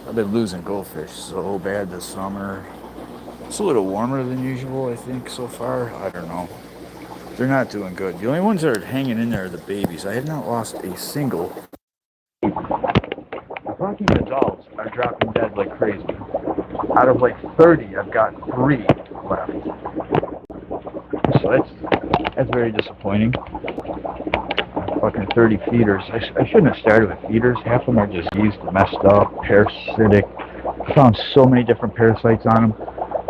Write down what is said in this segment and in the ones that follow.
I've been losing goldfish so bad this summer. It's a little warmer than usual, I think, so far. I don't know. They're not doing good. The only ones that are hanging in there are the babies. I have not lost a single. The fucking adults are dropping dead like crazy. Out of like 30, I've got 3 left. So that's very disappointing. Fucking 30 feeders. I shouldn't have started with feeders. Half of them are diseased, messed up, parasitic. I found so many different parasites on them.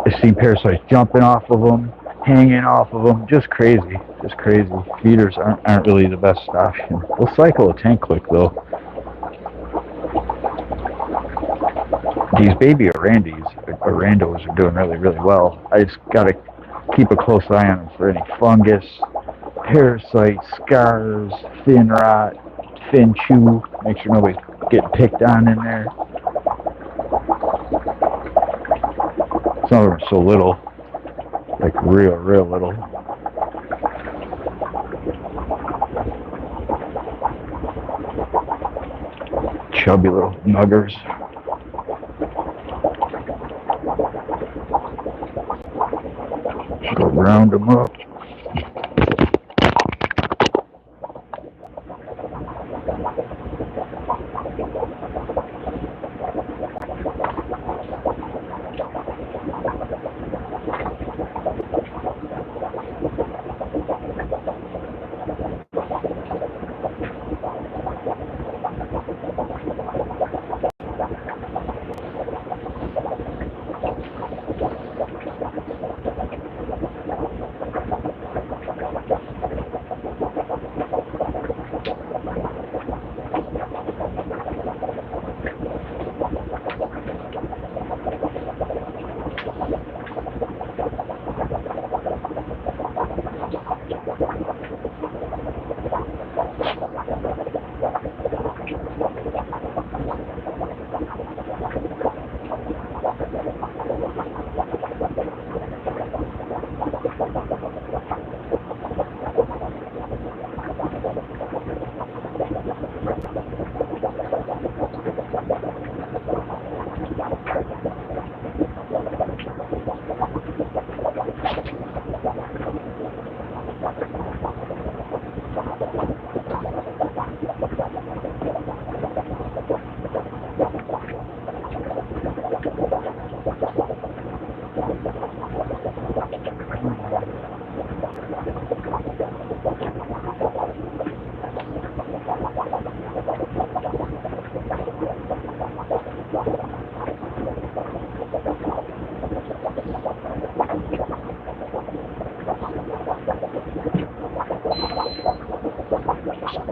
I've seen parasites jumping off of them, hanging off of them. Just crazy. Just crazy. Feeders aren't really the best option. They'll cycle a tank quick though. These baby Orandos are doing really, really well. I just gotta keep a close eye on them for any fungus, parasites, scars, fin rot, fin chew. Make sure nobody's getting picked on in there. Some of them are so little, like real, real little. Chubby little nuggers. Go round them up.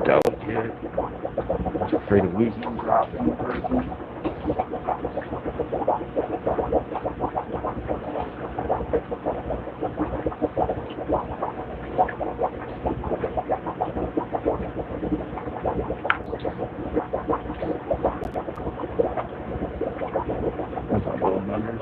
Delicate. Just afraid of losing them dropping. Those are little numbers.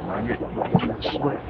I'm getting slick.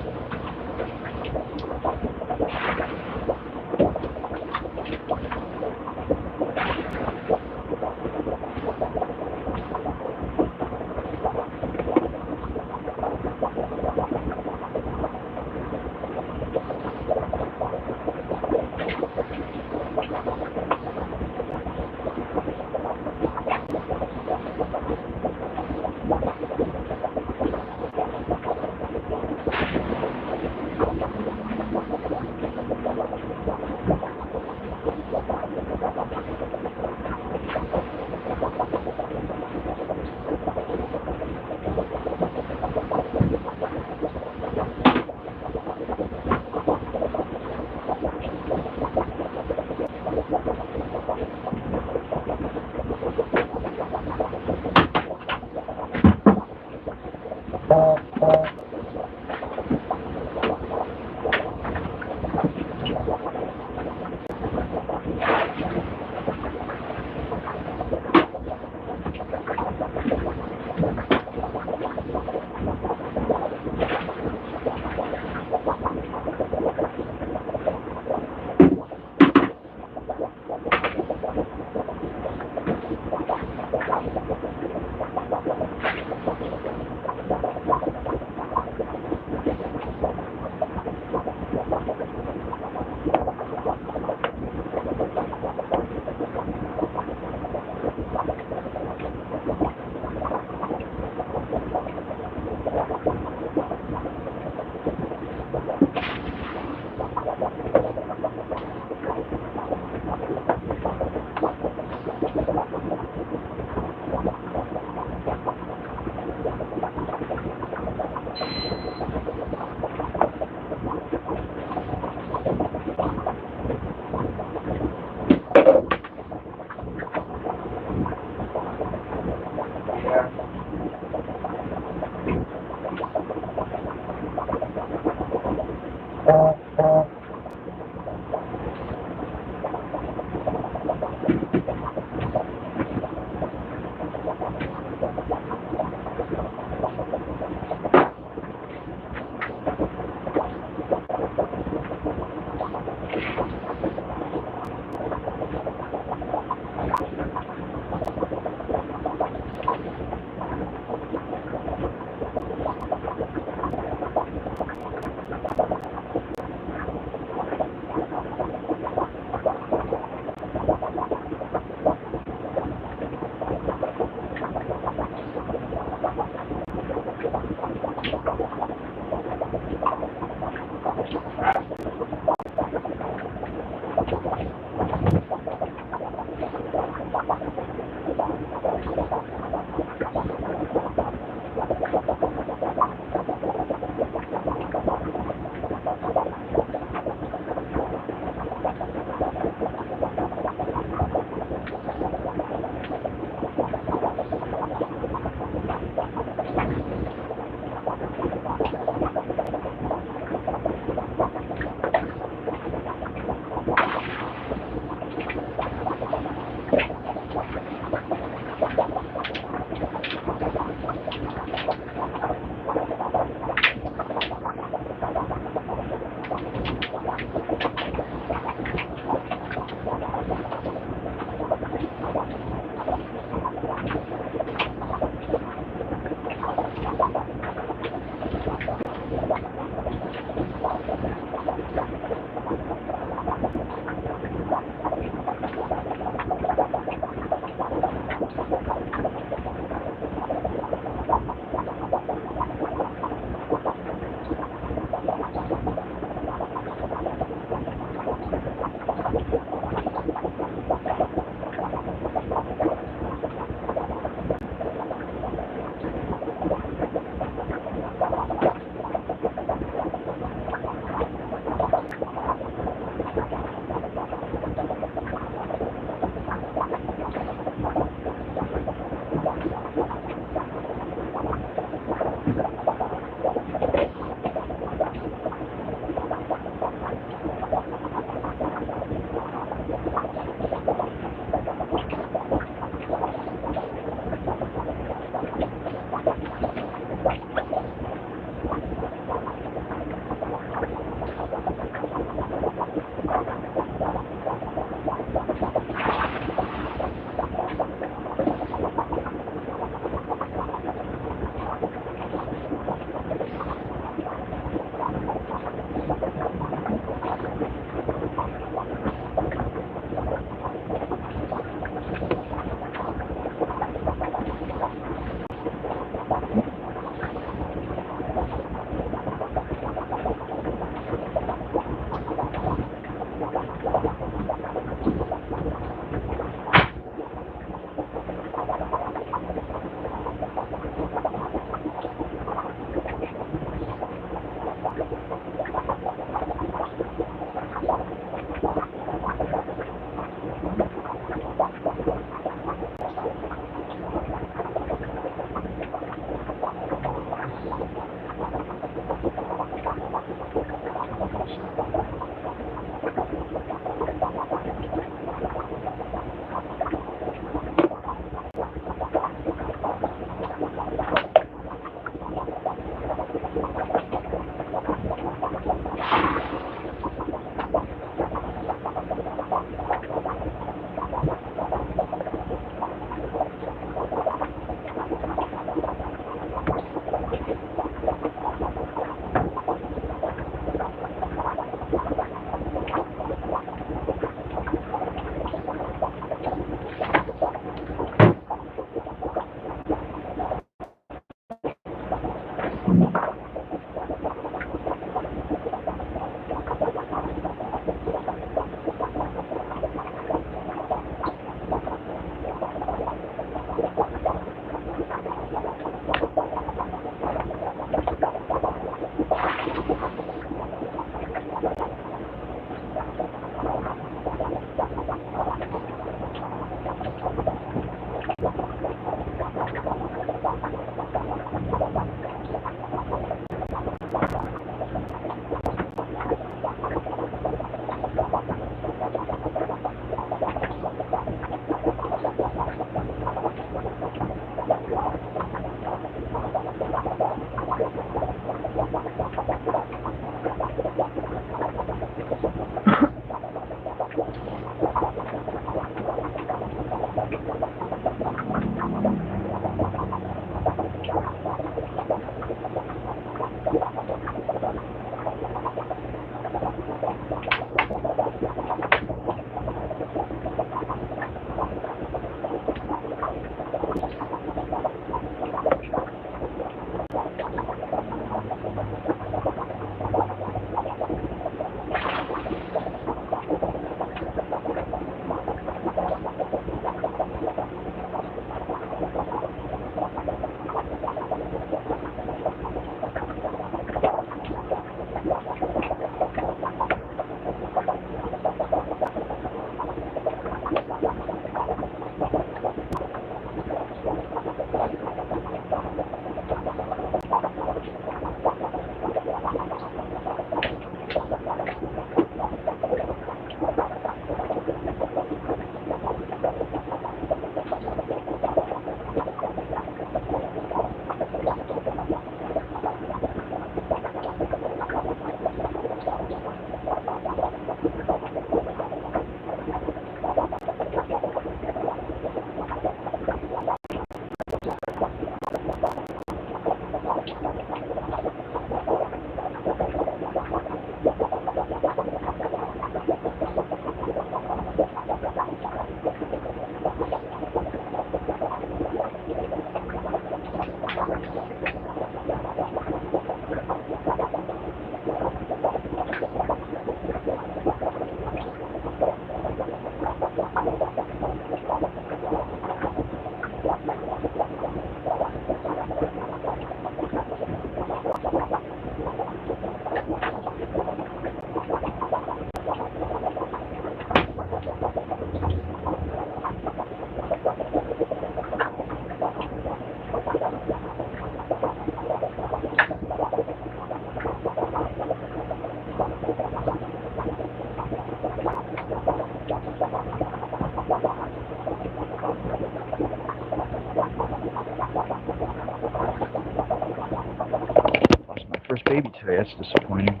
Lost my first baby today. That's disappointing.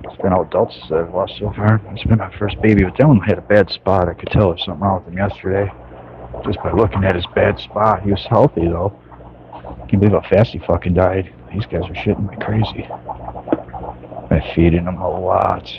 It's been all adults that I've lost so far. It's been my first baby, but that one had a bad spot. I could tell there was something wrong with him yesterday just by looking at his bad spot. He was healthy though. Can't believe how fast he fucking died. These guys are shitting like crazy. Been feeding him a lot.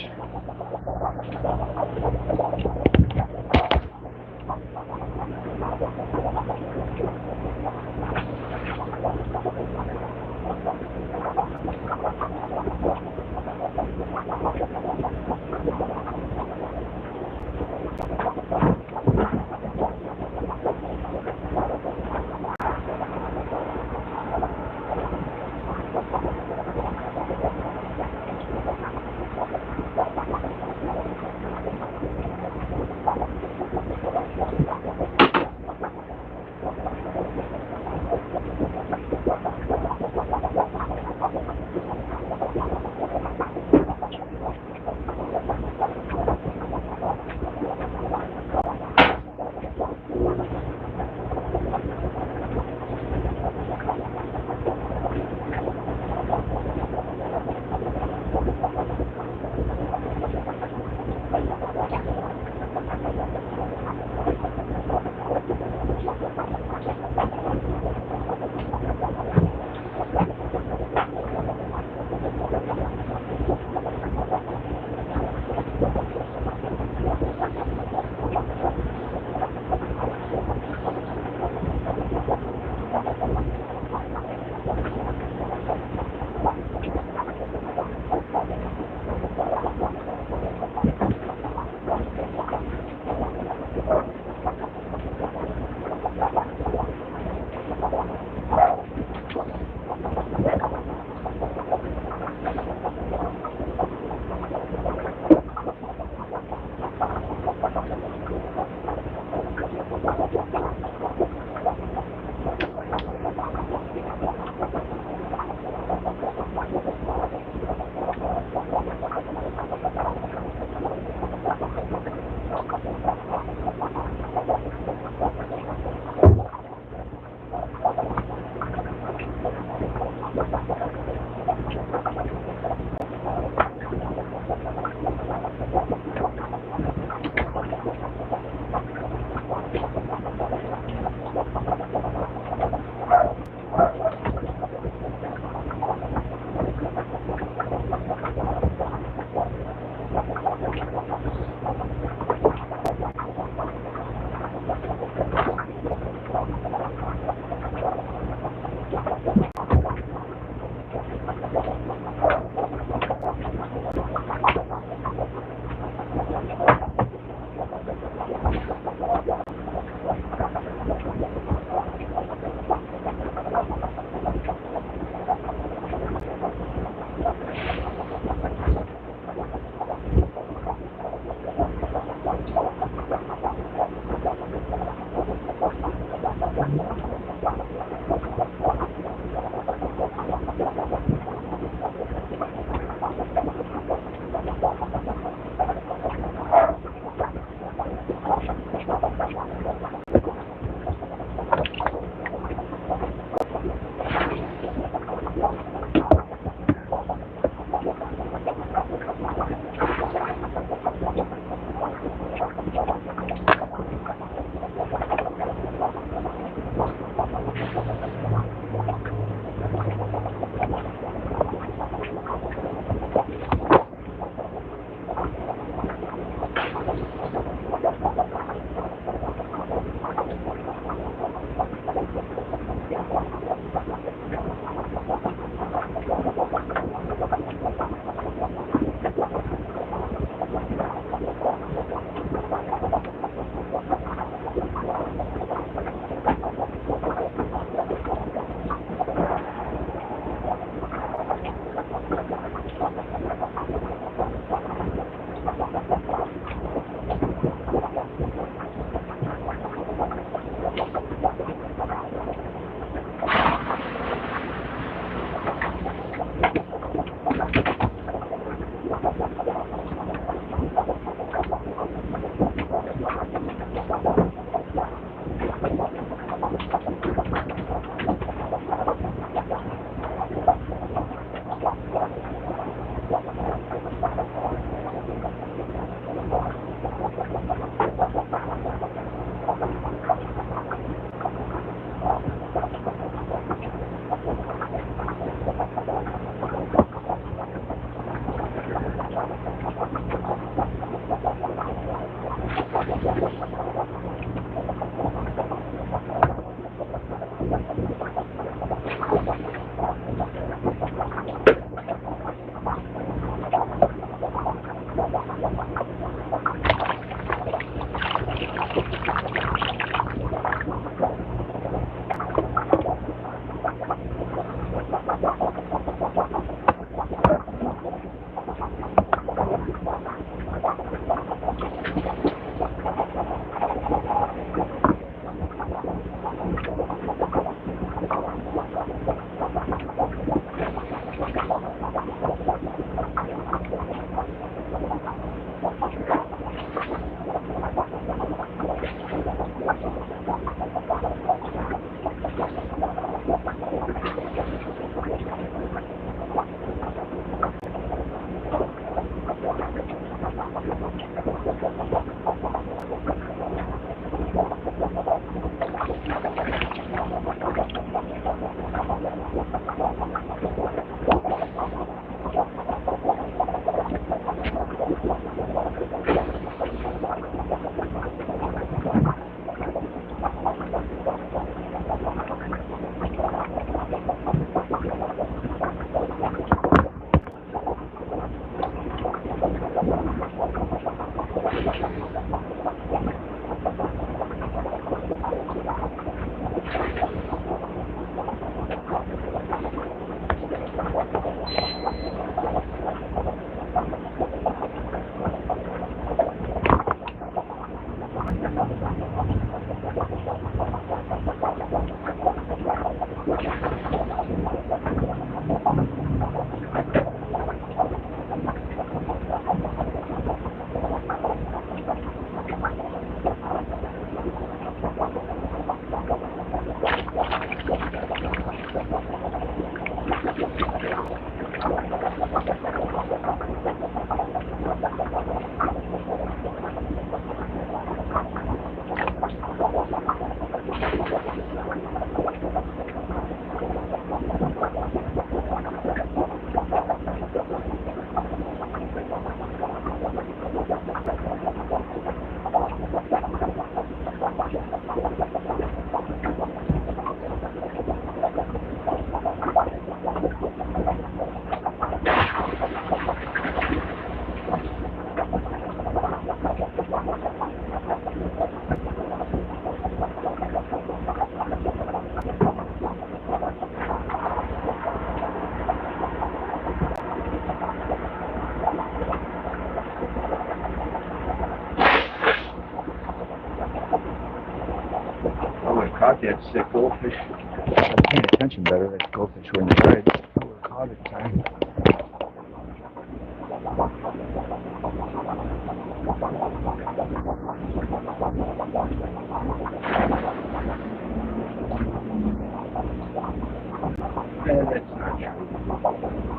Caught that sick goldfish. I was paying attention better. That goldfish were in the red. I would have caught it in time.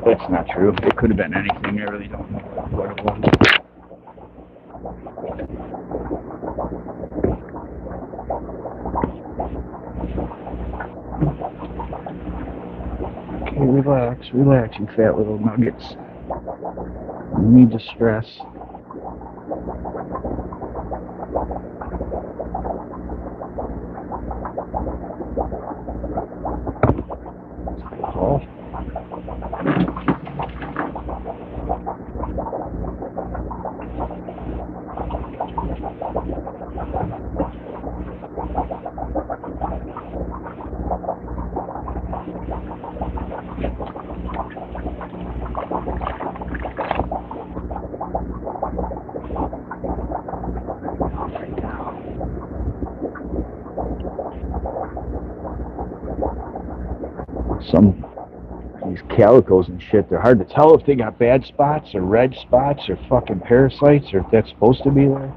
That's not true. It could have been anything. I really don't know what it was. Okay, relax, you fat little nuggets. No need to stress. Oh. Some these calicos and shit, they're hard to tell if they got bad spots or red spots or fucking parasites or if that's supposed to be there.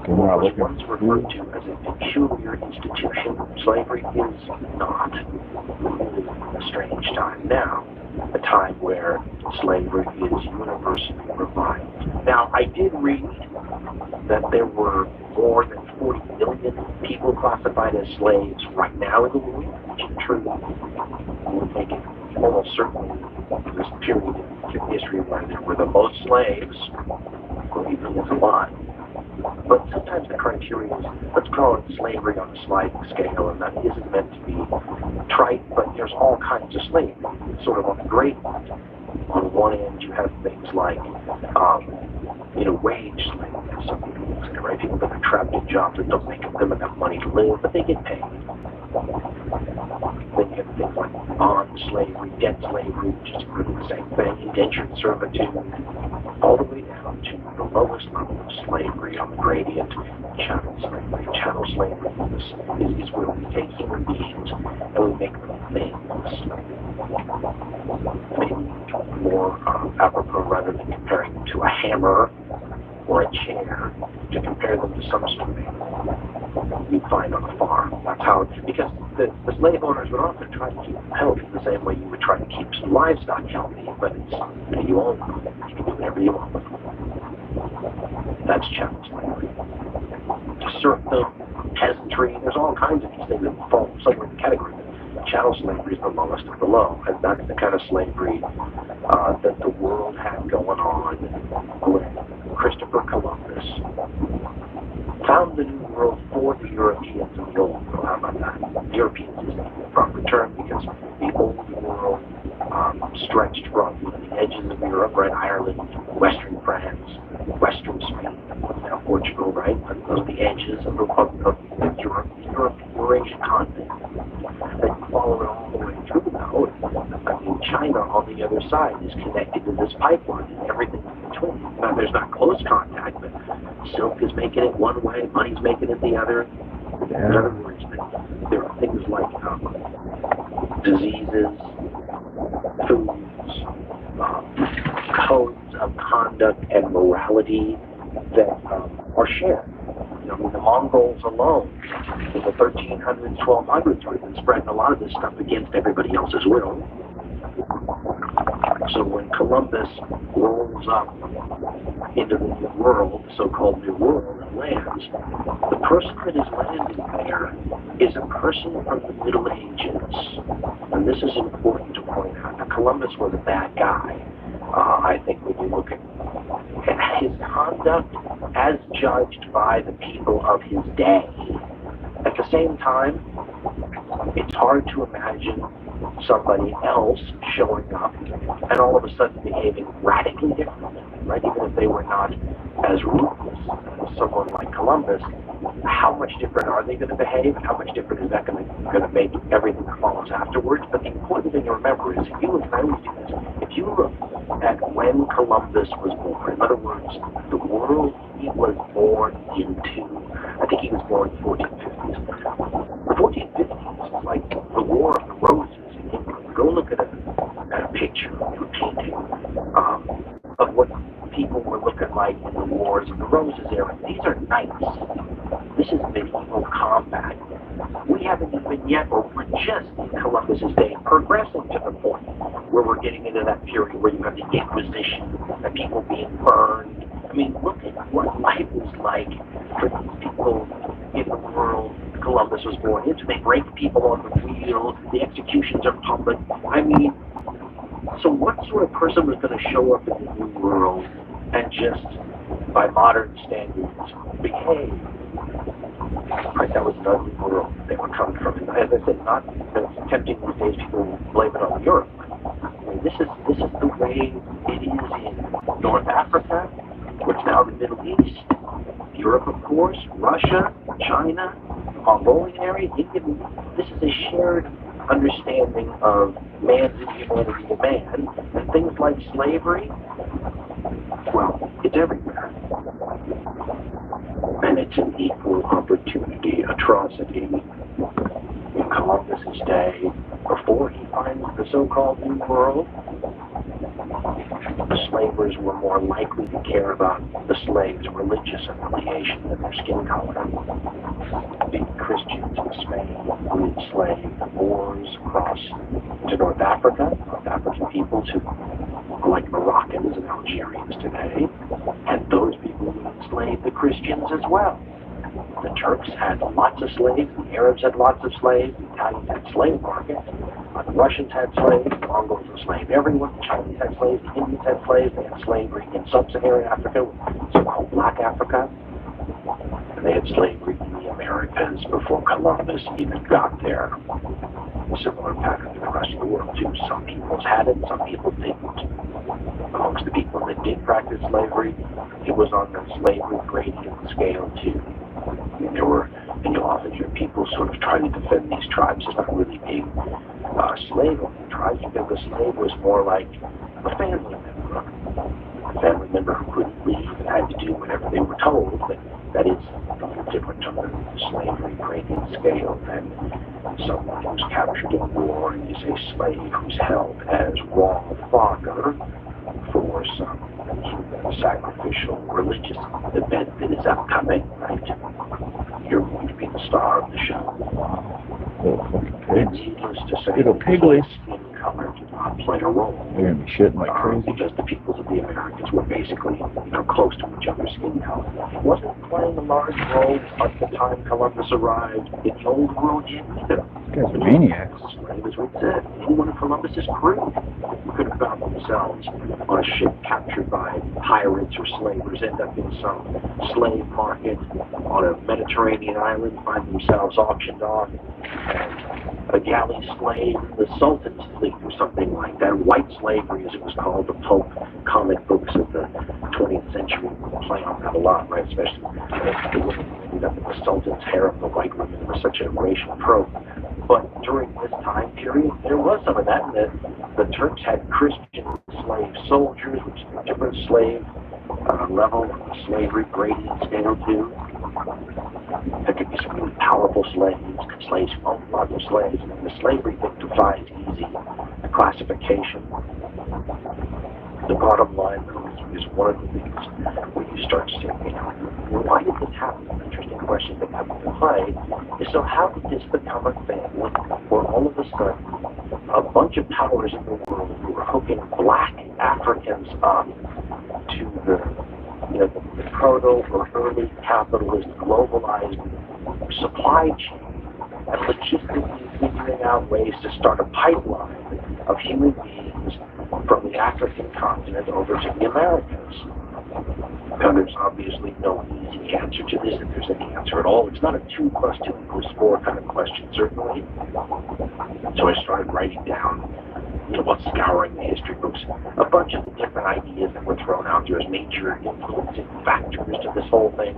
was once referred to as a peculiar institution, slavery is not. We live in a strange time now, a time where slavery is universally revived. Now, I did read that there were more than 40 million people classified as slaves right now in the world, which is true. Would make it almost certainly this period in history where there were the most slaves, even is a lot. But sometimes the criteria is, let's call it slavery on a sliding scale, and that isn't meant to be trite, but there's all kinds of slavery. It's sort of on the gradient. On one end, you have things like, wage slavery, as some people would say, right? People that are trapped in jobs that don't make them enough money to live, but they get paid. Then you have things like bond slavery, debt slavery, which is really the same thing, indentured servitude, all the way down to the lowest level of slavery on the gradient, chattel slavery. Chattel slavery is where we take human beings and we make them things. Maybe more apropos, rather than comparing them to a hammer or a chair, to compare them to some sort of animal you'd find on a farm. That's how, because the slave owners would often try to keep them healthy the same way you would try to keep some livestock healthy, but it's, you own them, you can do whatever you want with them. That's chattel slavery. Serfdom, peasantry, there's all kinds of these things that fall somewhere in the category. Chattel slavery is the lowest of the low, and that's the kind of slavery that the world had going on when Christopher Columbus found the New World for the Europeans and the Old World. How about that? Europeans is the proper term because the Old World stretched from the edges of Europe, right? Ireland, Western France, Western Spain, now Portugal, right? Those are the edges of Europe, Eurasian continent. And you follow it all the way through now. I mean, China on the other side is connected to this pipeline and everything in between. Now, there's not close contact, but silk is making it one way, money's making it the other. Yeah. In other words, there are things like diseases, foods, codes of conduct and morality that are shared. The Mongols alone, in the 1300s, 1200s, would have been spreading a lot of this stuff against everybody else's will. So when Columbus rolls up into the New World, the so-called New World, and lands, the person that is landing there is a person from the Middle Ages. And this is important to point out. Now, Columbus was a bad guy. I think when you look at his conduct as judged by the people of his day. At the same time, it's hard to imagine somebody else showing up and all of a sudden behaving radically differently, right? Even if they were not as ruthless as someone like Columbus, how much different are they going to behave and how much different is that going to make everything that follows afterwards? But the important thing to remember is, if you look, and I always do this, if you look at when Columbus was born, in other words, the world he was born into, I think he was born in the 1450s. The 1450s is like the War of the Roses in England. Go look at a picture, a painting of what people were looking like in the Wars of the Roses era. These are knights. This is medieval combat. We haven't even yet, or we're just in Columbus's day, progressing to the point where we're getting into that period where you have the Inquisition and people being burned. I mean, look at what life was like for these people in the world Columbus was born into. They break people on the wheel, the executions are public. I mean, so what sort of person was going to show up in the New World and just, by modern standards, behave? Right, that was an ugly world they were coming from. And as I said, not as tempting these days, people blame it on Europe. I mean, this is the way it is in North Africa, which is now the Middle East, Europe, of course, Russia, China, Mongolian area, India. This is a shared understanding of man's inhumanity to man, and things like slavery, well, it's everywhere. And it's an equal opportunity atrocity. In Columbus's day, before he finds the so-called New World, enslavers were more likely to care about the slave's religious affiliation than their skin color. The Christians in Spain who enslaved Moors across to North Africa, North African peoples who are like Moroccans and Algerians today, and those people who enslaved the Christians as well. The Turks had lots of slaves, the Arabs had lots of slaves, the Italians had slave markets, the Russians had slaves, the Mongols enslaved everyone, the Chinese had slaves, the Indians had slaves, they had slavery in sub-Saharan Africa, so-called Black Africa, and they had slavery in the Americas before Columbus even got there. Similar pattern to the rest of the world too. Some peoples had it, some people didn't. Amongst the people that did practice slavery, it was on the slavery gradient scale too. And you'll often hear people sort of trying to defend these tribes as not really being slave-owning tribes, because the slave was more like a family member who couldn't leave and had to do whatever they were told, but that is a little different on the slavery gradient scale than someone who's captured in war and is a slave who's held as raw fodder for some sacrificial religious event that is upcoming, right? You're going to be the star of the show. Little fucking pigs. Needless to say, Little piglies. Skin color did not play a role. They're gonna be shitting like crazy. Because the peoples of the Americas were basically, close to each other's skin color. It wasn't playing a large role at the time Columbus arrived in the old world yet either. These guys are maniacs. As we said, anyone in Columbus's crew could have found themselves on a ship captured by pirates or slavers, end up in some slave market on a Mediterranean island, find themselves auctioned off, and a galley slave, the Sultan's fleet or something like that. White slavery, as it was called, the pulp comic books of the 20th century play on that a lot, right? Especially the women who ended up in the Sultan's harem, the white women, were such a racial trope. But during this time period, there was some of that, and the Turks had Christian slave soldiers, which is a different slave level of the slavery gradient scale too. There could be some really powerful slaves who owned lots of slaves, and the slavery thing defies easy classification. The bottom line, though, is one of the things when you start to say, why did this happen? An interesting question that comes into play is, so how did this become a family where all of a sudden a bunch of powers in the world who were hooking black Africans up to the proto or early capitalist globalized supply chain and logistically figuring out ways to start a pipeline of human beings from the African continent over to the Americas? Now, there's obviously no easy answer to this, if there's any answer at all. It's not a 2 + 2 = 4 kind of question, certainly. So I started writing down, while scouring the history books, a bunch of the different ideas that were thrown out there as major influencing factors to this whole thing.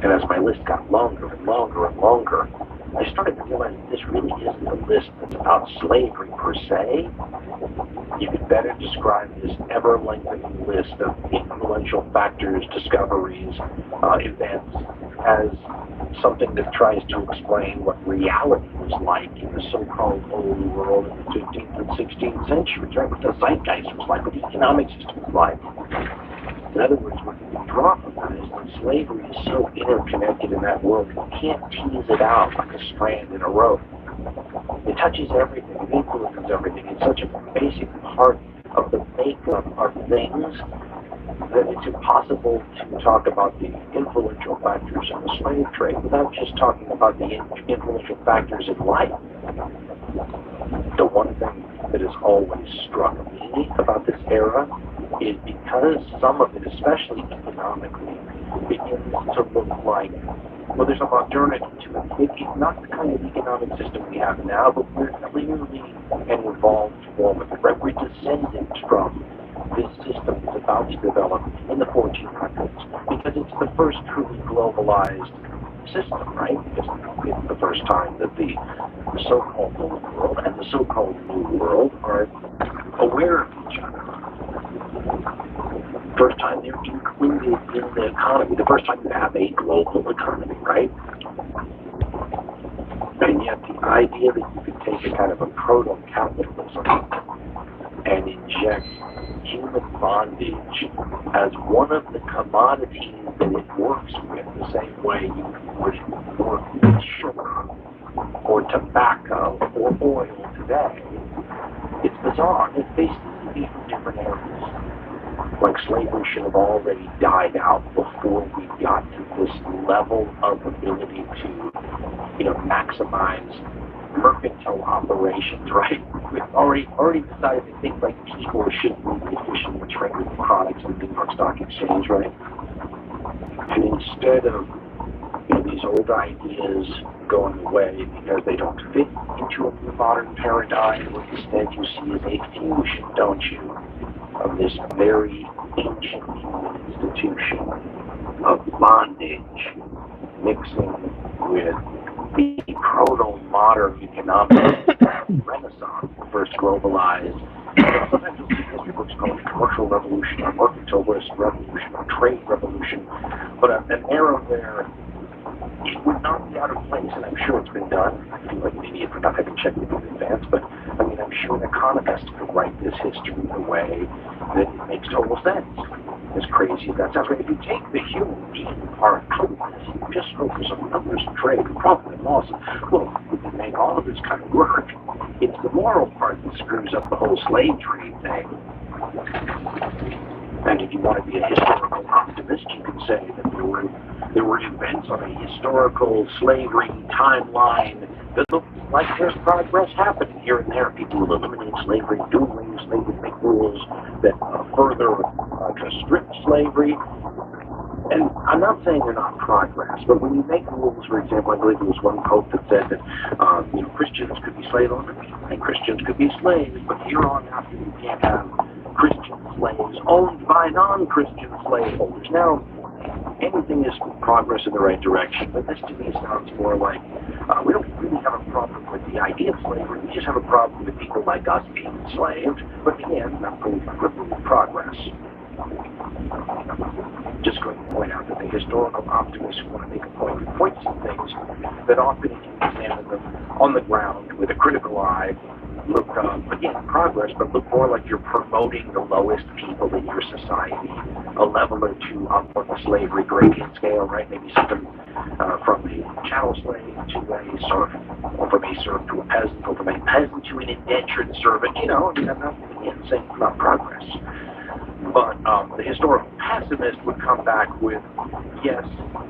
And as my list got longer and longer and longer, I started to realize that this really isn't a list that's about slavery per se. You could better describe this ever-lengthening list of influential factors, discoveries, events as something that tries to explain what reality was like in the so-called old world in the 15th and 16th centuries, right? What the zeitgeist was like, what the economic system was like. In other words, what you can draw from that is that slavery is so interconnected in that world that you can't tease it out like a strand in a rope. It touches everything, it influences everything. It's such a basic part of the makeup of things that it's impossible to talk about the influential factors in the slave trade without just talking about the influential factors in life. The one thing that has always struck me about this era is because some of it, especially economically, begins to look like, well, there's a modernity to it. It's not the kind of economic system we have now, but we're clearly an evolved form of it, right? We're descendants from this system that's about to develop in the 1400s, because it's the first truly globalized system, right? It's the first time that the so-called old world and the so-called new world are aware of each other. First time they're included in the economy. The first time you have a global economy, right? And yet the idea that you could take a kind of a proto-capitalism and in reject human bondage as one of the commodities that it works with, the same way you would work with sugar or tobacco or oil today. It's bizarre. They seem to be from different areas. Like slavery should have already died out before we got to this level of ability to, maximize mercantile operations, right? We've already decided that things like people shouldn't be efficiently traded products on the New York Stock Exchange, right? And instead of these old ideas going away because they don't fit into a new modern paradigm, what instead you see is a fusion, don't you, of this very ancient human institution of bondage mixing with the proto-modern economic renaissance, the first globalized. Sometimes you'll see history books called the commercial revolution or mercantilist revolution or trade revolution, but an era where it would not be out of place, and I'm sure it's been done. I feel like an idiot for not having checked it in advance, but I'm sure an economist could write this history in a way that it makes total sense. As crazy as that sounds, but if you take the human being part out of this, you just focus on numbers and trade and profit and loss, well, we can make all of this kind of work. It's the moral part that screws up the whole slave trade thing. And if you want to be a historical optimist, you can say that there were events on a historical slavery timeline that look like there's progress happening here and there. People will eliminate slavery, do away with slavery, make rules that further constrict slavery. And I'm not saying they're not progress, but when you make rules, for example, I believe there was one pope that said that Christians could be slave owners and Christians could be slaves, but here on out you can't have Christian slaves owned by non-Christian slaveholders. Now, anything is progress in the right direction, but this to me sounds more like we don't really have a problem with the idea of slavery, we just have a problem with people like us being enslaved, but again, not really progress. Just going to point out that the historical optimists who want to make a point some things that often, if you examine them on the ground with a critical eye, look, again, progress, but look more like you're promoting the lowest people in your society, a level or two up on the slavery gradient scale, right? Maybe something from a chattel slave to a serf, or from a serf to a peasant, or from a peasant to an indentured servant. I'm not saying it's not progress. But the historical pessimist would come back with, yes,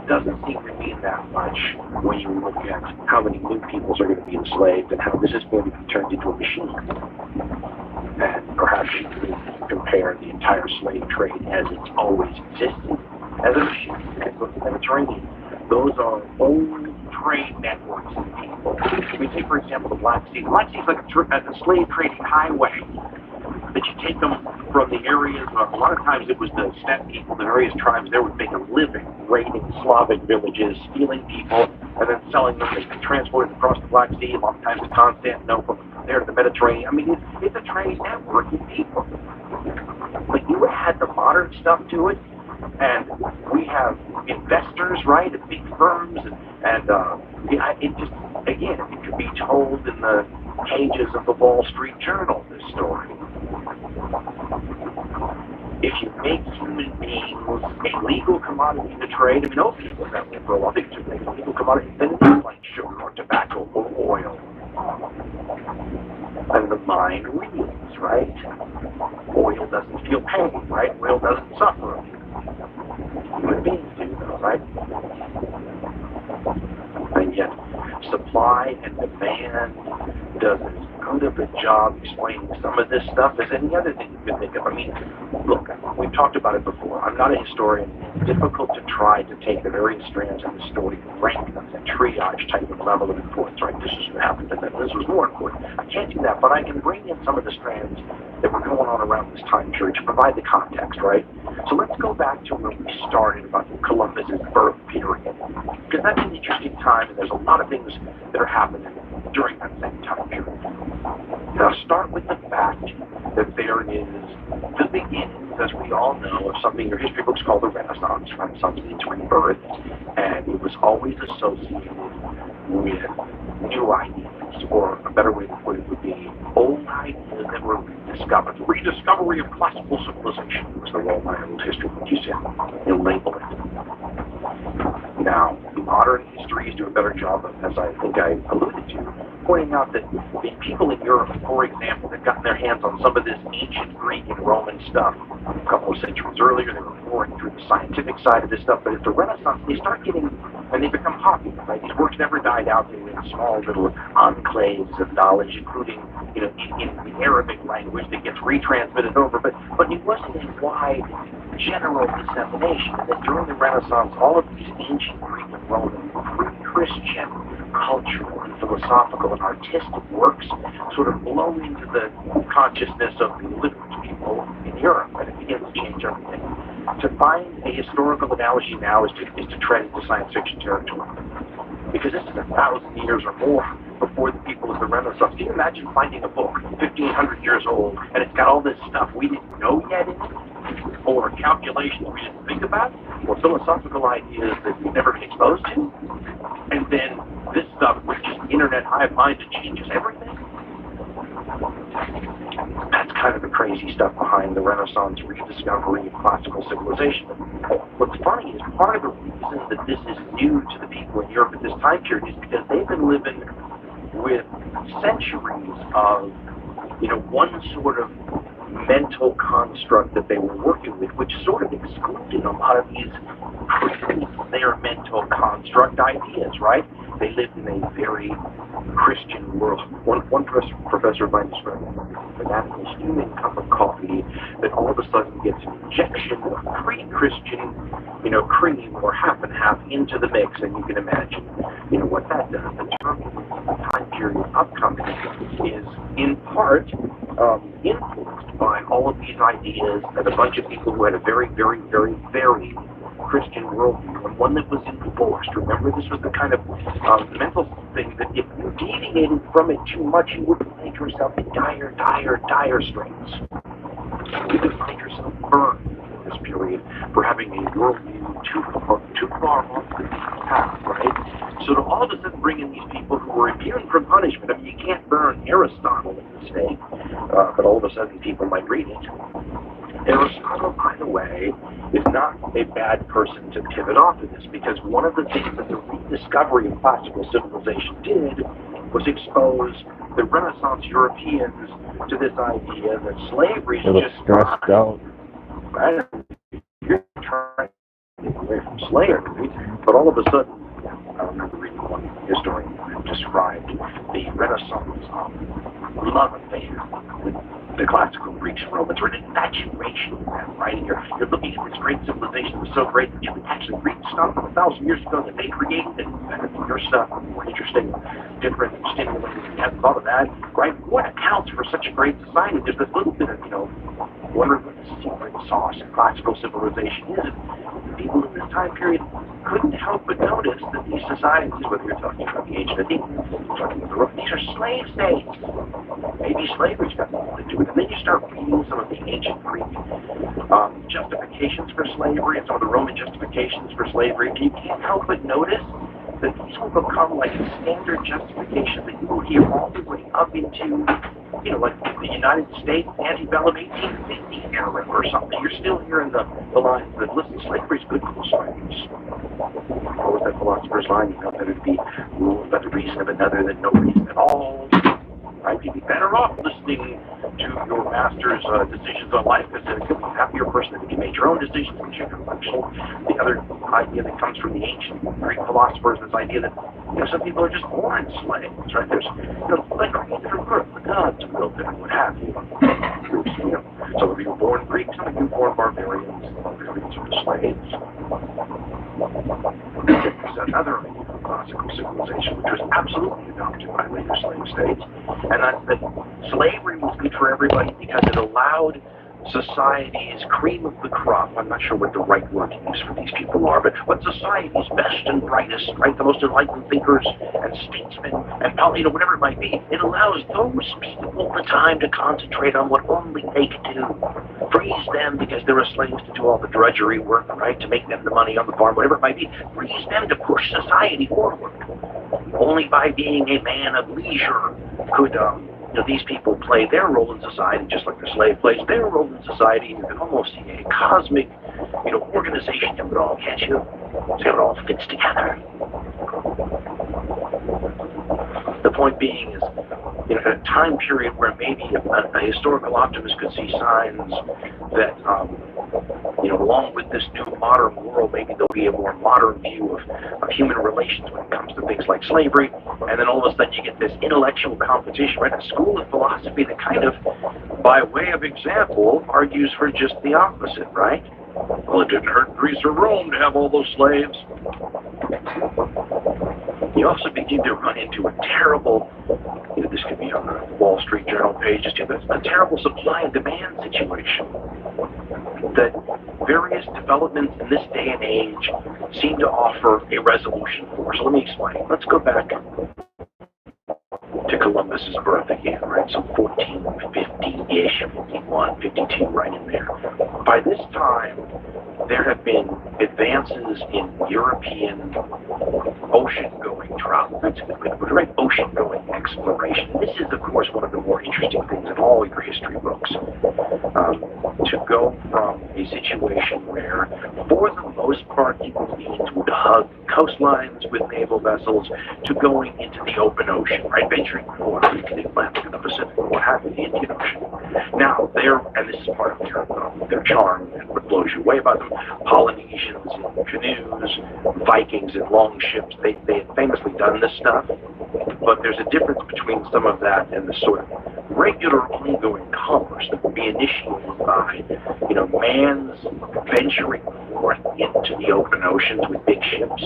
doesn't seem to mean that much when you look at how many new peoples are going to be enslaved and how this is going to be turned into a machine. And perhaps you could compare the entire slave trade as it's always existed as a machine. You look at the Mediterranean. Those are old trade networks of people. We take, for example, the Black Sea. The Black Sea is like a slave trading highway. That you take them from the areas, a lot of times it was the steppe people, the various tribes there would make a living raiding Slavic villages, stealing people, and then selling them. They transported across the Black Sea, a lot of times to Constantinople, from there to the Mediterranean. It's a trade network of people. But you add the modern stuff to it, and we have investors, right, and big firms, and it just, again, it could be told in the pages of the Wall Street Journal, this story. If you make human beings a legal commodity to trade, old people that way for a while, they just make a legal commodity, then it's like sugar or tobacco or oil. And the mind reels, right? Oil doesn't feel pain, right? Oil doesn't suffer. Human beings do, though, right? And yet, supply and demand does as good of a job explaining some of this stuff as any other thing you can think of. Look, we've talked about it before. I'm not a historian. It's difficult to try to take the various strands of the story and rank them at triage type of level of importance, right? This is what happened, and then this was more important. I can't do that, but I can bring in some of the strands that were going on around this time period to provide the context, right? So let's go back to where we started about Columbus's birth period, because that's an interesting time, and there's a lot of things that are happening during that same time period. Now, start with the fact that there is the beginnings, as we all know, of something your history books call the Renaissance. Renaissance means rebirth, and it was always associated with new ideas. or a better way to put it would be old ideas that were rediscovered. Rediscovery of classical civilization was the role my old history teacher said. You'll label it. Now, modern histories do a better job of, as I think I alluded to, pointing out that the people in Europe, for example, had gotten their hands on some of this ancient Greek and Roman stuff a couple of centuries earlier. They were pouring through the scientific side of this stuff, but at the Renaissance, they start getting, and they become popular, right? These works never died out. They were in small little enclaves of knowledge, including, in the Arabic language that gets retransmitted over, but it wasn't a wide general dissemination. And then during the Renaissance, all of these ancient Greek and Roman pre-Christian cultural and philosophical and artistic works sort of blow into the consciousness of the literate people in Europe, and it begins to change everything. To find a historical analogy now is to tread into science fiction territory, because this is 1,000 years or more before the people of the Renaissance. Can you imagine finding a book 1,500 years old and it's got all this stuff we didn't know yet in it, or calculations we didn't think about, or philosophical ideas that we've never been exposed to, and then this stuff with just internet hive mind that changes everything? That's kind of the crazy stuff behind the Renaissance rediscovery of classical civilization. What's funny is part of the reason that this is new to the people in Europe at this time period is because they've been living with centuries of, one sort of mental construct that they were working with, which sort of excluded a lot of these their mental construct ideas, right? They lived in a very Christian world. One professor of mine described it as a human cup of coffee that all of a sudden gets an injection of pre-Christian, cream or half and half into the mix, and you can imagine, what that does in terms of the time period upcoming is in part influenced by all of these ideas and a bunch of people who had a very, very, very, very Christian worldview, and one that was enforced. Remember, this was the kind of mental thing that if you deviated from it too much, you would find yourself in dire, dire, dire straits. You could find yourself burned in this period for having a worldview too far off the path, right? So to all of a sudden bring in these people who were immune from punishment. I mean, you can't burn Aristotle in the stake, but all of a sudden people might read it. Aristotle, by the way, is not a bad person to pivot off of this, because one of the things that the rediscovery of classical civilization did was expose the Renaissance Europeans to this idea that slavery is just stressed out. Right? You're trying to get away from slavery, but all of a sudden, I remember reading one historian who described the Renaissance love affair with the classical Greeks and Romans, or an infatuation with them, right? And you're looking at this great civilization that was so great that you could actually read stuff from 1,000 years ago that they created, and your stuff more interesting, different, stimulating. You haven't thought of that, right? What accounts for such a great society? There's this little bit of, wondering what the secret sauce in classical civilization is. People in this time period couldn't help but notice that these societies, whether you're talking about the ancient Athenians, talking about the Romans, these are slave states. Maybe slavery's got nothing to do with it. And then you start reading some of the ancient Greek justifications for slavery and some of the Roman justifications for slavery. You can't help but notice that these will become like a standard justification that you will hear all the way up into, like the United States antebellum 1850 era or something. You're still hearing the lines that, listen, slavery's good for the slaves. What was that philosopher's line? That it'd be ruled by the reason of another than no reason at all. Right? You'd be better off listening to your master's decisions on life, because you'll be a happier person if you made your own decisions and your reflection. The other idea that comes from the ancient Greek philosophers is this idea that some people are just born slaves, right? There's like different groups, the gods will do, what have you. Some of you were born Greeks, some of you were born barbarians. Barbarians are the slaves. There's another idea of classical civilization, which was absolutely adopted by later slave states, and that's that slavery was good for everybody because it allowed society's cream of the crop. I'm not sure what the right word to use for these people are, but what society's best and brightest, right, the most enlightened thinkers and statesmen and whatever it might be, it allows those people the time to concentrate on what only they can do. Frees them because they were slaves to do all the drudgery work, right, to make them the money on the farm, whatever it might be. Frees them to push society forward. Only by being a man of leisure could these people play their role in society just like the slave plays their role in society. You can almost see a cosmic, organization of it all, can't you? See how it all fits together. The point being is, at a time period where maybe a historical optimist could see signs that, along with this new modern world, maybe there'll be a more modern view of human relations when it comes to things like slavery, and then all of a sudden you get this intellectual competition, right? A school of philosophy that kind of, by way of example, argues for just the opposite, right? Well, it didn't hurt Greece or Rome to have all those slaves. You also begin to run into a terrible, this could be on the Wall Street Journal pages too, but a terrible supply and demand situation that various developments in this day and age seem to offer a resolution for. So let me explain. Let's go back to Columbus's birth again, right? So 1450-ish, 51, 52, right in there. By this time, there have been advances in European ocean-going travel, right? Ocean-going exploration. This is, of course, one of the more interesting things in all your history books. To go from a situation where, for the most part, human beings would hug coastlines with naval vessels, to going into the open ocean, right? Venturing forth into the Atlantic and the Pacific, or what have you, the Indian Ocean. Now, and this is part of their charm and what blows you away about them, Polynesians in canoes, Vikings in long ships, they had famously done this stuff, but there's a difference between some of that and the sort of regular ongoing commerce that would be initiated by, man's venturing forth into the open oceans with big ships.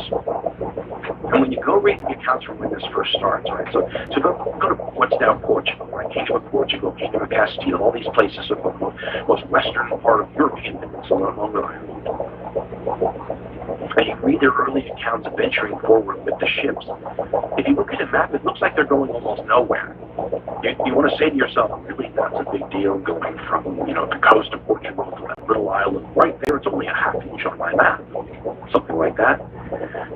And when you go read the accounts from when this first starts, right? So go to what's now Portugal, right? Kingdom of Portugal, Kingdom of Castile, all these places are the most western part of European peninsula along the island. And you read their early accounts of venturing forward with the ships. If you look at a map, it looks like they're going almost nowhere. You want to say to yourself, really, that's a big deal going from, the coast of Portugal to that little island right there. It's only a half inch on my map, something like that.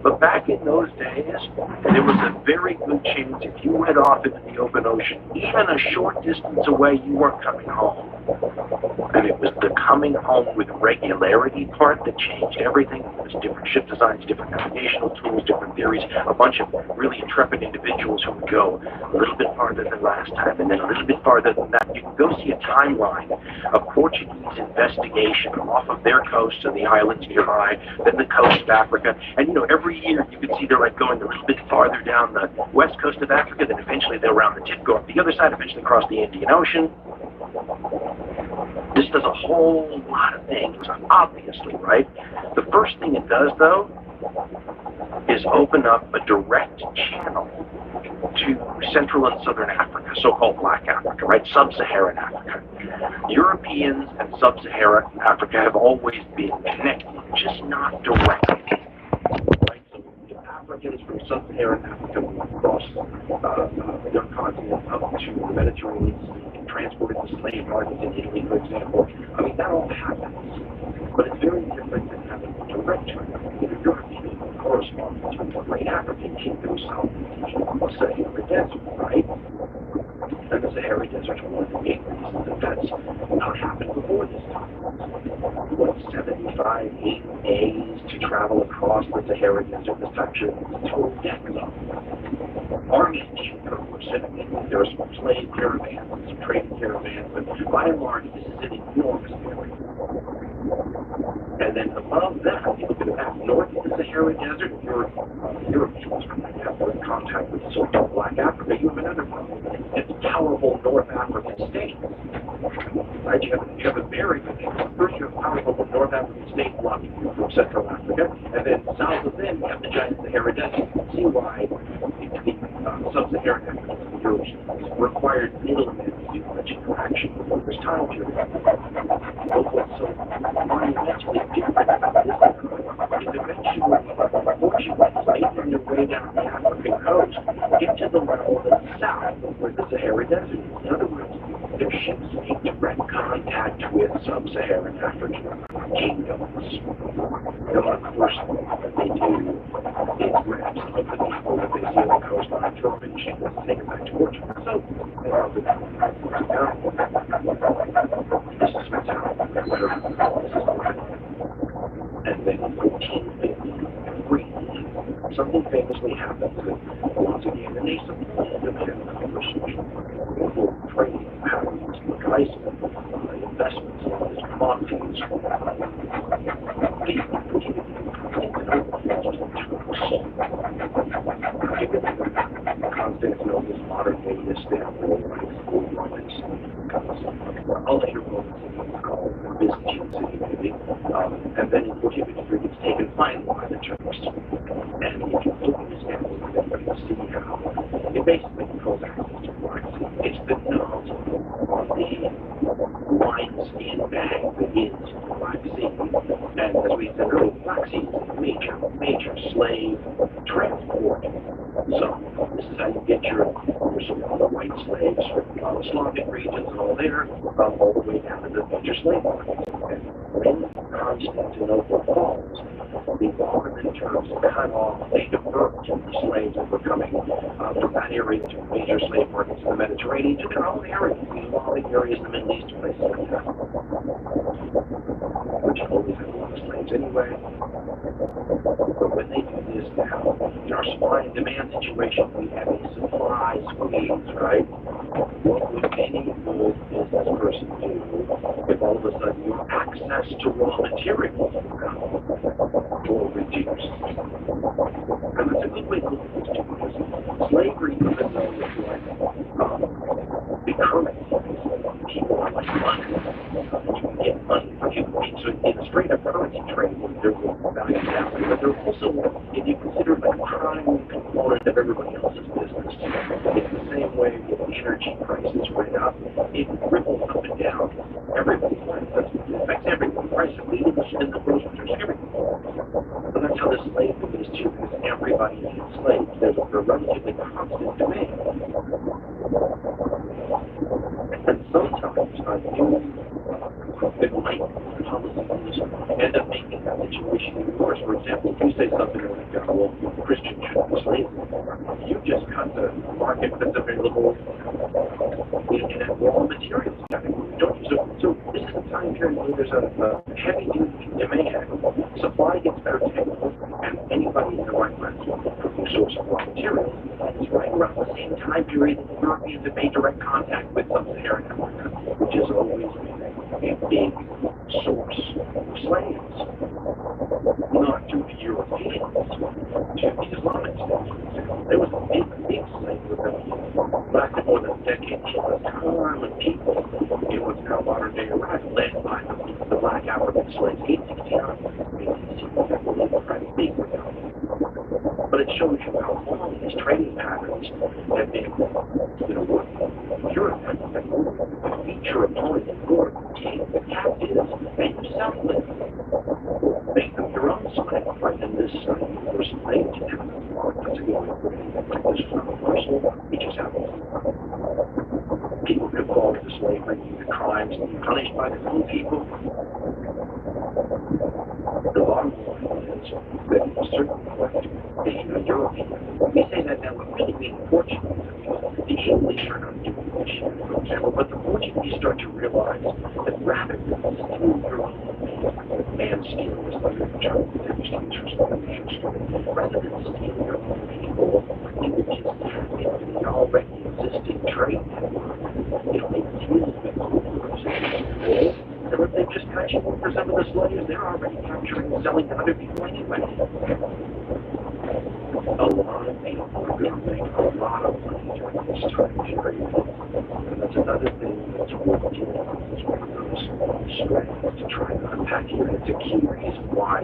But back in those days, there was a very good chance if you went off into the open ocean, even a short distance away, you weren't coming home. And it was the coming home with regularity part that changed everything. It was different ship designs, different navigational tools, different theories, a bunch of really intrepid individuals who would go a little bit farther than last time, and then a little bit farther than that. You can go see a timeline of Portuguese investigation off of their coast and the islands nearby, then the coast of Africa. And, every year you can see they're like going a little bit farther down the west coast of Africa, then eventually they'll round the tip, go up the other side, eventually cross the Indian Ocean. This does a whole lot of things, obviously, right? The first thing it does, though, is open up a direct channel to Central and Southern Africa, so-called Black Africa, right? Sub-Saharan Africa. Europeans and Sub-Saharan Africa have always been connected, just not directly. Right? So if Africans from Sub-Saharan Africa cross their continent up to the Mediterranean Sea and transported to slave markets in Italy, for example, that all happens. But it's very different than having a direct European correspondence with the great African kingdom south of the Sahara Desert, right? And the Sahara Desert is one of the main reasons that that's not happened before this time. 75, 8 days to travel across the Sahara Desert, this time should be total decades. Armies were sitting in. There were some slave caravans and some trading caravans, but by and large, this is an enormous area. And then above that, if you look at the map, north of the Sahara Desert, Europeans were in contact with so-called Black Africa. You have another problem. It's powerful North African states. Right? You have a very good thing. First, you have powerful North African states blocking you from Central Africa, and then south of them, you have the giant Sahara Desert. You can see why the Sub-Saharan Africans and the Europeans required middlemen to do much interaction before this time period. But what's so fundamentally different about this is eventually Portuguese making their way down the African coast get to the level that's south of where the Sahara Desert is. In other words, their ships make direct contact with Sub-Saharan African kingdoms. And of course, what they do is grab some of the people that they see on the coast drawing machine and take it back to Portugal. So, they are the this is what's happening. And then in 1453, something famously happens that once again, and they supplanted the conversation for trading patterns, price, investments, and commodities. Constantinople's modern-day Istanbul, Romans, I'll later Roman city called Byzantine city, maybe. And then in 1453, it's taken finally by the Turks. And if you look at Istanbul, then you can see how it basically goes access to Black Sea. It's the nose on the wine-skin bag that is Black Sea. And as we said earlier, Black Sea is a major slave transport. So this is how you get your so-called white slaves from the Slavic regions and all there, all the way down to the major slave markets. And when Constantinople falls, the Ottoman Turks cut off, they divert the slaves that were coming from that area to major slave markets in the Mediterranean to their own areas, the Islamic areas in the Middle East, places like that, which always had a lot of slaves anyway. But when they do this now, in our supply and demand situation, we have a supply squeeze, right? What would any good business person do if all of a sudden your access to raw materials will reduce? And that's a good way to look at this too, because slavery, even though it's like the currency, people are like money. You can get money. So in a straight up currency trade, there's a value down there, but there's also, if you consider it like a prime component of everybody else's business, it's the same way if the energy prices went up, it ripples up and down everybody's life. It affects everyone. The price of meat in the grocery stores, everything. So that's how the slave thing is too, because everybody needs slaves. There's a relatively constant demand. And sometimes a new enlightened policies end up making that situation even worse. For example, if you say something like, well, Christians shouldn't be slaves anymore, you just cut the market that's available in that raw materials category. Don't you? So this is a time period where there's a heavy-duty demand. Supply gets better technical, and anybody in the right mind will produce source of raw materials. It's right around the same time period that the Europeans have made direct contact with sub-Saharan Africa, which has always been a big source of slaves. Not to the Europeans, to the Islamic states, for example. There was a big slave rebellion lasted more than a decade, killed a ton of people in what's now modern-day Iraq, led by the black African slaves, 1869, I believe, a big rebellion. But it shows you how long these trading patterns have been, what Europe has been beat your opponent in war, take the captives, and you sell them. Make them your own slave, right? And this universal slave to have them. That's a good way of putting it. This is not universal, it just happens. People could fall into slavery due to crimes and be punished by their own people. The bottom line is that in a certain point, the European, we say that now, but really being Portuguese, the English are not doing this shit, for example, but the Portuguese start to realize that rather than steal your own man steal is like a term that was used for some rather than steal your own people, you would just tap into the already existing trade network. They deal with owners and if they just cut you for some of the slaves, they're already capturing and selling to other people anyway. A lot of people are going to make a lot of money during this time period. And that's another thing that's worth dealing with, is one of those strands to try and unpack here. It's a key reason why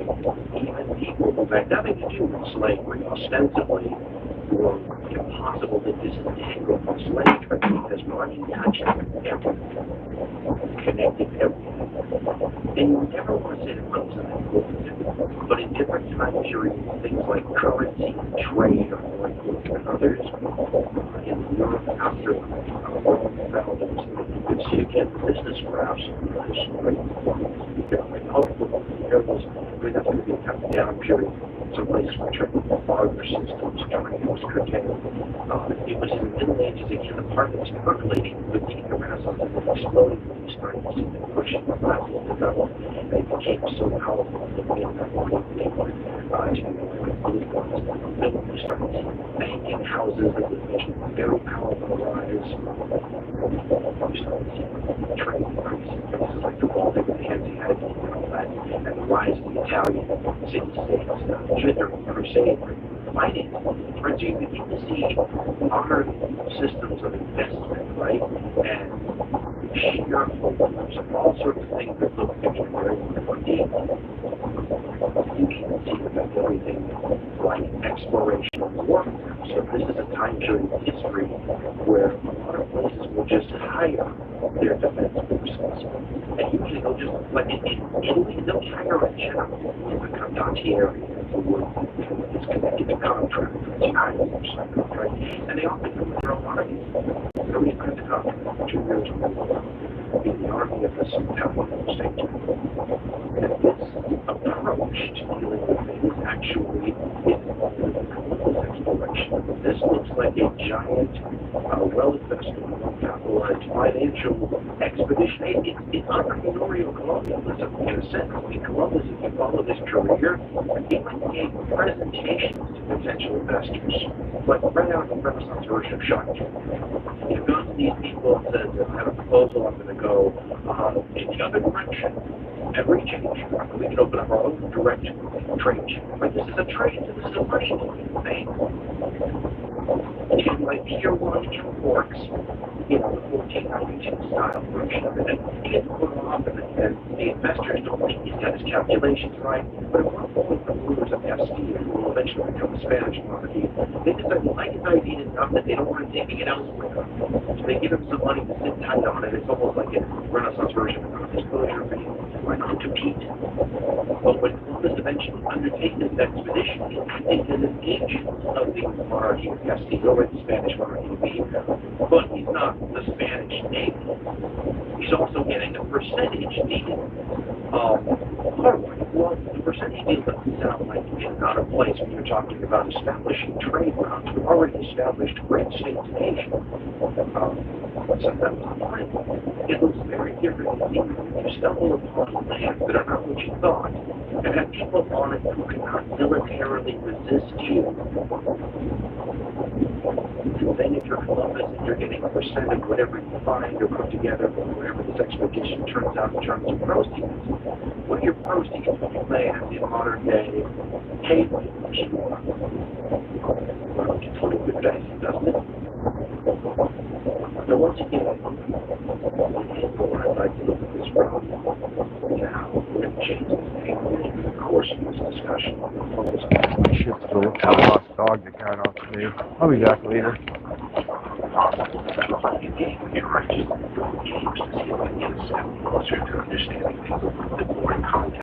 even people who had nothing to do with slavery ostensibly were impossible to disentangle from slave trade, because money touched everything, connected everything. And you never want to say that money's not important, but in different time periods, things like currency and trade are more important than others. In Europe, after Rome fell, you can see again the business graphs of this great hopefully there was, that's going to be a kind of down period, someplace for trade. barter systems, trade was curtailed. It was in the Middle Ages, again, the part that was percolating beneath the Renaissance and then exploding when you started to see the Christian classes develop, and it became so powerful that they made that money they wanted to include ones. Then when you started seeing banking houses that was making very powerful rise, you started seeing trade increase in places like the Baltic, the Hanseatic, and all that, and the rise of the Italian city-states during the Crusade finance. Right? So you begin to see modern systems of investment, right? And sheer holdings of all sorts of things that look to be very deep. You can see about everything like exploration and warfare. So this is a time period in history where a lot of places will just hire their defense forces. And usually they'll just, like in Italy, they'll hire a general in the condottieri who is connected to contractors, right? And they often come with their own armies. Nobody has to come 2 years or more in the army of the Italian state. And this approach to dealing with things actually involved in the Columbus exploration. This looks like a giant, well-invested, well-capitalized financial expedition. It's entrepreneurial colonialism in a sense. I mean, Columbus, if you follow his career, he went and gave presentations to potential investors, like right out of the Renaissance version of Shark Tank. He goes to these people and says, I have a proposal, I'm going to go in the other direction. Every change, we can open up our own direct trade channel. Right? This is a trade, so this is a money thing. And like tier 1 imports, the 1492 style version of it, and he gets put off, and the investors don't think he's got his calculations right. But at one point, the rulers of Castile, who will eventually become a Spanish monarchy, they decide they like his idea enough that they don't want to take it elsewhere. So they give him some money to sit tight on it. It's almost like a Renaissance version of non-disclosure fee. Why not compete? But when Columbus eventually undertakes this expedition, he's acting as an agent of the monarchy of Castile, or the Spanish monarchy of Mexico. But he's not the Spanish name. He's also getting a percentage deal. Well, the percentage deal doesn't sound like it's out of place when you're talking about establishing trade routes. We've already established great states in Asia. So that's fine. It looks very different indeed when you stumble upon lands that are not what you thought, and have people on it who cannot militarily resist you. And then if you're Columbus and you're getting a percent of whatever you find or put together, or whatever this expedition turns out in terms of proceeds, what are your proceeds when you land in modern day Haiti, Cuba? Well, it's a little bit dicey, doesn't it? So once again, I'd like to look at this problem now. We're going to change the name in the course of this discussion. I should still look for the lost dog that got off today. I'll be back later. You're right, just games to see if I can get a step closer to understanding things a little bit more in context.